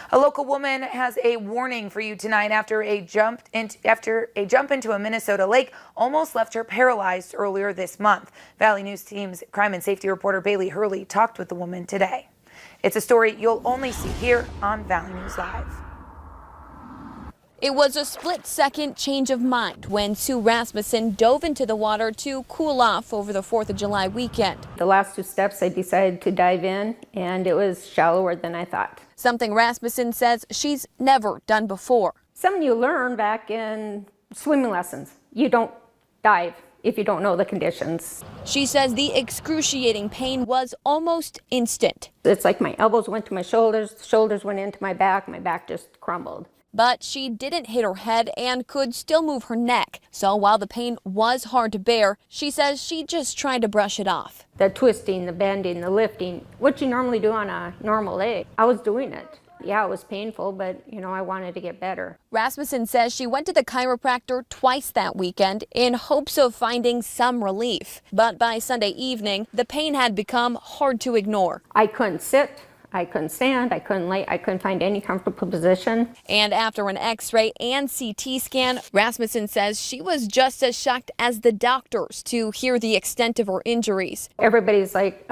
A local woman has a warning for you tonight after a jump into a Minnesota lake almost left her paralyzed earlier this month. Valley News Team's crime and safety reporter Bailey Hurley talked with the woman today. It's a story you'll only see here on Valley News Live. It was a split-second change of mind when Sue Rasmussen dove into the water to cool off over the 4th of July weekend. The last 2 steps I decided to dive in, and it was shallower than I thought. Something Rasmussen says she's never done before. Something you learn back in swimming lessons. You don't dive if you don't know the conditions. She says the excruciating pain was almost instant. It's like my elbows went to my shoulders went into my back just crumbled. But she didn't hit her head and could still move her neck. So while the pain was hard to bear, she says she just tried to brush it off. The twisting, the bending, the lifting, what you normally do on a normal leg, I was doing it. Yeah, it was painful, but I wanted to get better. Rasmussen says she went to the chiropractor twice that weekend in hopes of finding some relief. But by Sunday evening, the pain had become hard to ignore. I couldn't sit. I couldn't stand, I couldn't lay, I couldn't find any comfortable position. And after an x-ray and CT scan, Rasmussen says she was just as shocked as the doctors to hear the extent of her injuries. Everybody's like,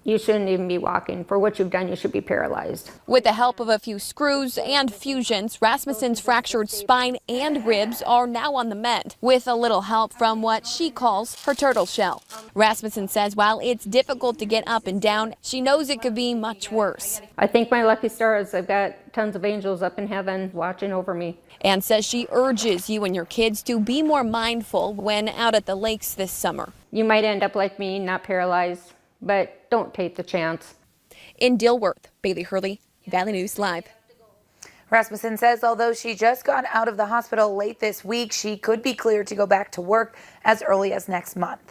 you shouldn't even be walking. For what you've done, you should be paralyzed. With the help of a few screws and fusions, Rasmussen's fractured spine and ribs are now on the mend, with a little help from what she calls her turtle shell. Rasmussen says while it's difficult to get up and down, she knows it could be much worse. I think my lucky stars, I've got tons of angels up in heaven watching over me. And says she urges you and your kids to be more mindful when out at the lakes this summer. You might end up like me, not paralyzed, but don't take the chance. In Dilworth, Bailey Hurley, Valley News Live. Rasmussen says although she just got out of the hospital late this week, she could be cleared to go back to work as early as next month.